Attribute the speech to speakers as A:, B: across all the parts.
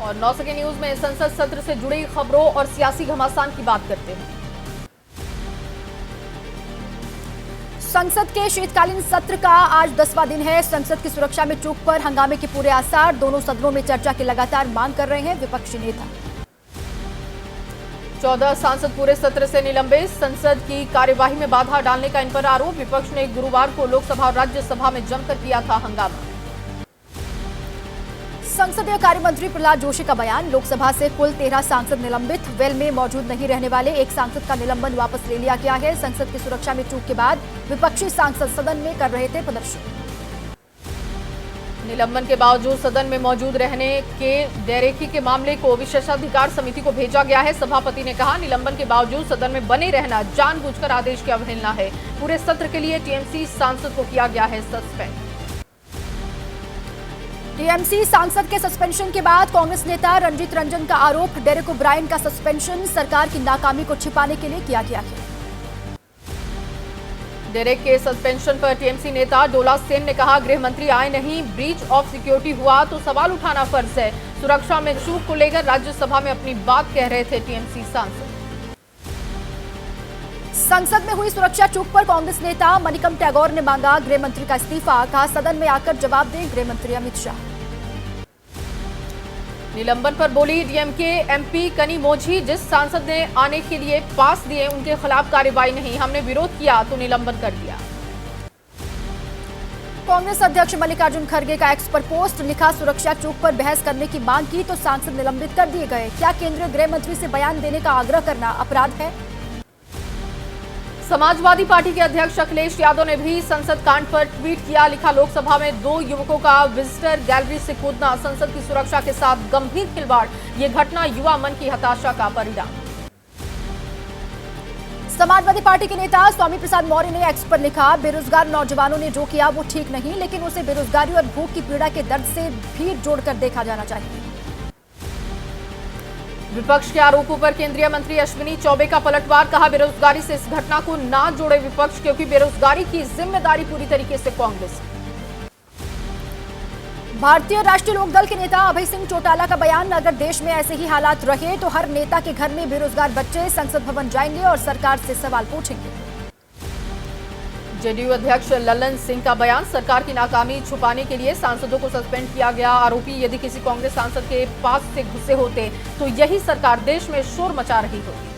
A: और 9 सके न्यूज में संसद सत्र से जुड़ी खबरों और सियासी घमासान की बात करते हैं।
B: संसद के शीतकालीन सत्र का आज 10वां दिन है। संसद की सुरक्षा में चूक पर हंगामे के पूरे आसार। दोनों सदनों में चर्चा की लगातार मांग कर रहे हैं विपक्षी नेता।
A: 14 सांसद पूरे सत्र से निलंबित। संसद की कार्यवाही में बाधा डालने का इन पर आरोप। विपक्ष ने गुरुवार को लोकसभा और राज्यसभा में जमकर किया था हंगामा।
B: संसदीय कार्य मंत्री प्रहलाद जोशी का बयान। लोकसभा से कुल 13 सांसद निलंबित। वेल में मौजूद नहीं रहने वाले एक सांसद का निलंबन वापस ले लिया गया है। संसद की सुरक्षा में चूक के बाद विपक्षी सांसद सदन में कर रहे थे प्रदर्शन।
A: निलंबन के बावजूद सदन में मौजूद रहने के डेरेकी के मामले को विशेषाधिकार समिति को भेजा गया है। सभापति ने कहा, निलंबन के बावजूद सदन में बने रहना जानबूझकर आदेश की अवहेलना है। पूरे सत्र के लिए टीएमसी सांसद को किया गया है सस्पेंड।
B: टीएमसी सांसद के सस्पेंशन के बाद कांग्रेस नेता रंजीत रंजन का आरोप, डेरेक ओब्रायन का सस्पेंशन सरकार की नाकामी को छिपाने के लिए किया गया है।
A: डेरेक के सस्पेंशन पर टीएमसी नेता डोला सेन ने कहा, गृह मंत्री आए नहीं, ब्रीच ऑफ सिक्योरिटी हुआ तो सवाल उठाना फर्ज है। सुरक्षा में चूक को लेकर राज्यसभा में अपनी बात कह रहे थे टीएमसी सांसद।
B: संसद में हुई सुरक्षा चूक पर कांग्रेस नेता मनिकम टैगोर ने मांगा गृह मंत्री का इस्तीफा। कहा, सदन में आकर जवाब दें गृह मंत्री अमित शाह।
A: निलंबन पर बोली डीएमके एमपी कनिमोझी, जिस सांसद ने आने के लिए पास दिए उनके खिलाफ कार्रवाई नहीं, हमने विरोध किया तो निलंबन कर दिया।
B: कांग्रेस अध्यक्ष मल्लिकार्जुन खड़गे का एक्स पर पोस्ट लिखा, सुरक्षा चूक पर बहस करने की मांग की तो सांसद निलंबित कर दिए गए। क्या केंद्रीय गृह मंत्री से बयान देने का आग्रह करना अपराध है?
A: समाजवादी पार्टी के अध्यक्ष अखिलेश यादव ने भी संसद कांड पर ट्वीट किया। लिखा, लोकसभा में 2 युवकों का विजिटर गैलरी से कूदना संसद की सुरक्षा के साथ गंभीर खिलवाड़। ये घटना युवा मन की हताशा का परिणाम।
B: समाजवादी पार्टी के नेता स्वामी प्रसाद मौर्य ने एक्स पर लिखा, बेरोजगार नौजवानों ने जो किया वो ठीक नहीं, लेकिन उसे बेरोजगारी और भूख की पीड़ा के दर्द से भी जोड़कर देखा जाना चाहिए।
A: विपक्ष के आरोपों पर केंद्रीय मंत्री अश्विनी चौबे का पलटवार। कहा, बेरोजगारी से इस घटना को ना जोड़े विपक्ष, क्योंकि बेरोजगारी की जिम्मेदारी पूरी तरीके से कांग्रेस।
B: भारतीय राष्ट्रीय लोकदल के नेता अभय सिंह चौटाला का बयान। अगर देश में ऐसे ही हालात रहे तो हर नेता के घर में बेरोजगार बच्चे संसद भवन जाएंगे और सरकार से सवाल पूछेंगे।
A: जेडीयू अध्यक्ष ललन सिंह का बयान। सरकार की नाकामी छुपाने के लिए सांसदों को सस्पेंड किया गया। आरोपी, यदि किसी कांग्रेस सांसद के पास से घुसे होते तो यही सरकार देश में शोर मचा रही होती।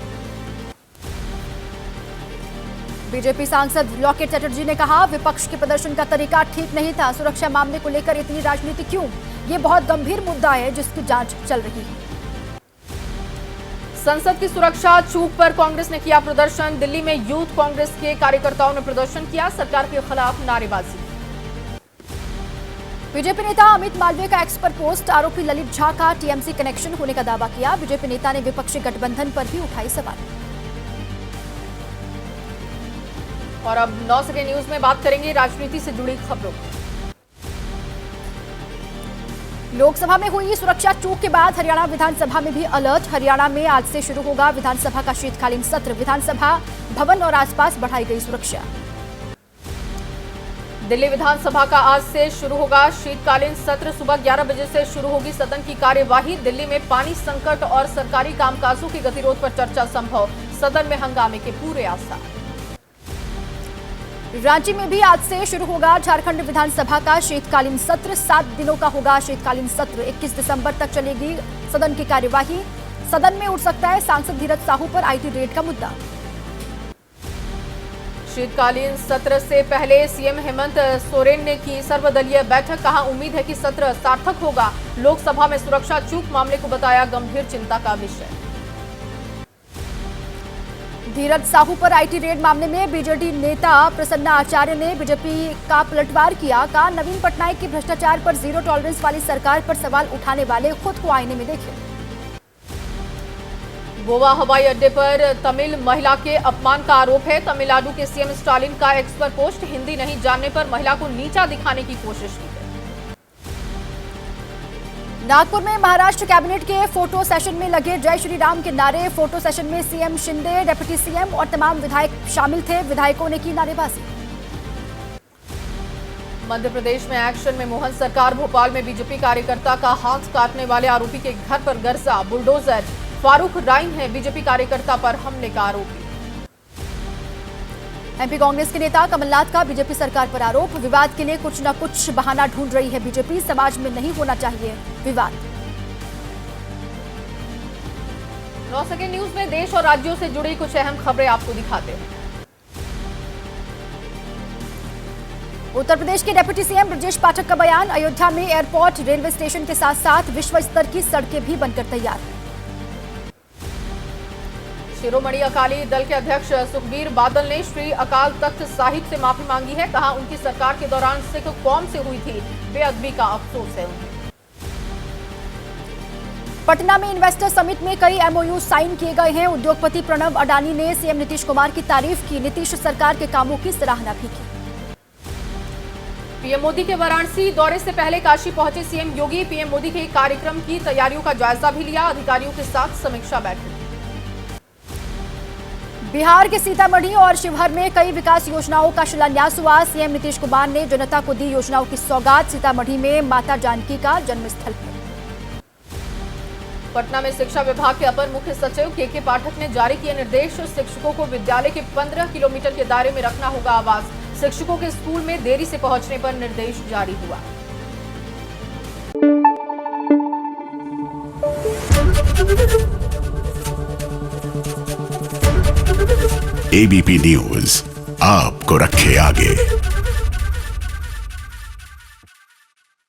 B: बीजेपी सांसद लॉकेट चटर्जी ने कहा, विपक्ष के प्रदर्शन का तरीका ठीक नहीं था। सुरक्षा मामले को लेकर इतनी राजनीति क्यों? ये बहुत गंभीर मुद्दा है जिसकी जांच चल रही है।
A: संसद की सुरक्षा चूक पर कांग्रेस ने किया प्रदर्शन। दिल्ली में यूथ कांग्रेस के कार्यकर्ताओं ने प्रदर्शन किया, सरकार के खिलाफ नारेबाजी।
B: बीजेपी नेता अमित मालवीय का एक्स पर पोस्ट। आरोपी ललित झा का टीएमसी कनेक्शन होने का दावा किया। बीजेपी नेता ने विपक्षी गठबंधन पर भी उठाई सवाल।
A: और अब 9 सके न्यूज में बात करेंगे राजनीति से जुड़ी खबरों।
B: लोकसभा में हुई सुरक्षा चूक के बाद हरियाणा विधानसभा में भी अलर्ट। हरियाणा में आज से शुरू होगा विधानसभा का शीतकालीन सत्र। विधानसभा भवन और आसपास बढ़ाई गई सुरक्षा।
A: दिल्ली विधानसभा का आज से शुरू होगा शीतकालीन सत्र। सुबह 11 बजे से शुरू होगी सदन की कार्यवाही। दिल्ली में पानी संकट और सरकारी कामकाजों के गतिरोध पर चर्चा संभव। सदन में हंगामे के पूरे आसार।
B: रांची में भी आज से शुरू होगा झारखंड विधानसभा का शीतकालीन सत्र। 7 दिनों का होगा शीतकालीन सत्र। 21 दिसंबर तक चलेगी सदन की कार्यवाही। सदन में उठ सकता है सांसद धीरज साहू पर आईटी रेड का मुद्दा।
A: शीतकालीन सत्र से पहले सीएम हेमंत सोरेन ने की सर्वदलीय बैठक। कहा, उम्मीद है कि सत्र सार्थक होगा। लोकसभा में सुरक्षा चूक मामले को बताया गंभीर चिंता का विषय।
B: धीरज साहू पर आईटी रेड मामले में बीजेडी नेता प्रसन्ना आचार्य ने बीजेपी का पलटवार किया। कहा, नवीन पटनायक की भ्रष्टाचार पर जीरो टॉलरेंस वाली सरकार पर सवाल उठाने वाले खुद को आईने में देखें।
A: गोवा हवाई अड्डे पर तमिल महिला के अपमान का आरोप है। तमिलनाडु के सीएम स्टालिन का एक्स पर पोस्ट। हिंदी नहीं जानने पर महिला को नीचा दिखाने की कोशिश की।
B: नागपुर में महाराष्ट्र कैबिनेट के फोटो सेशन में लगे जय श्री राम के नारे। फोटो सेशन में सीएम शिंदे, डिप्टी सीएम और तमाम विधायक शामिल थे। विधायकों ने की नारेबाजी।
A: मध्य प्रदेश में एक्शन में मोहन सरकार। भोपाल में बीजेपी कार्यकर्ता का हाथ काटने वाले आरोपी के घर पर गर्जा बुलडोजर। फारूक राइन है बीजेपी कार्यकर्ता पर हमले का आरोपी।
B: एमपी कांग्रेस के नेता कमलनाथ का बीजेपी सरकार पर आरोप। विवाद के लिए कुछ न कुछ बहाना ढूंढ रही है बीजेपी। समाज में नहीं होना चाहिए विवाद।
A: 9 सेकंड न्यूज में देश और राज्यों से जुड़ी कुछ अहम खबरें आपको दिखाते हैं।
B: उत्तर प्रदेश के डिप्टी सीएम ब्रजेश पाठक का बयान। अयोध्या में एयरपोर्ट रेलवे स्टेशन के साथ साथ विश्व स्तर की सड़कें भी बनकर तैयार।
A: शिरोमणि अकाली दल के अध्यक्ष सुखबीर बादल ने श्री अकाल तख्त साहिब से माफी मांगी है। कहा उनकी सरकार के दौरान सिख कौम से हुई थी बेअदबी का अफसोस है उन्हें।
B: पटना में इन्वेस्टर समिट में कई एमओयू साइन किए गए हैं। उद्योगपति प्रणब अडानी ने सीएम नीतीश कुमार की तारीफ की। नीतीश सरकार के कामों की सराहना भी की।
A: पीएम मोदी के वाराणसी दौरे से पहले काशी पहुंचे सीएम योगी। पीएम मोदी के कार्यक्रम की तैयारियों का जायजा भी लिया। अधिकारियों के साथ समीक्षा बैठक।
B: बिहार के सीतामढ़ी और शिवहर में कई विकास योजनाओं का शिलान्यास हुआ। सीएम नीतीश कुमार ने जनता को दी योजनाओं की सौगात। सीतामढ़ी में माता जानकी का जन्मस्थल है।
A: पटना में शिक्षा विभाग के अपर मुख्य सचिव के पाठक ने जारी किए निर्देश। शिक्षकों को विद्यालय के 15 किलोमीटर के दायरे में रखना होगा आवास। शिक्षकों के स्कूल में देरी से पहुंचने पर निर्देश जारी हुआ।
C: एबीपी न्यूज आपको रखे आगे।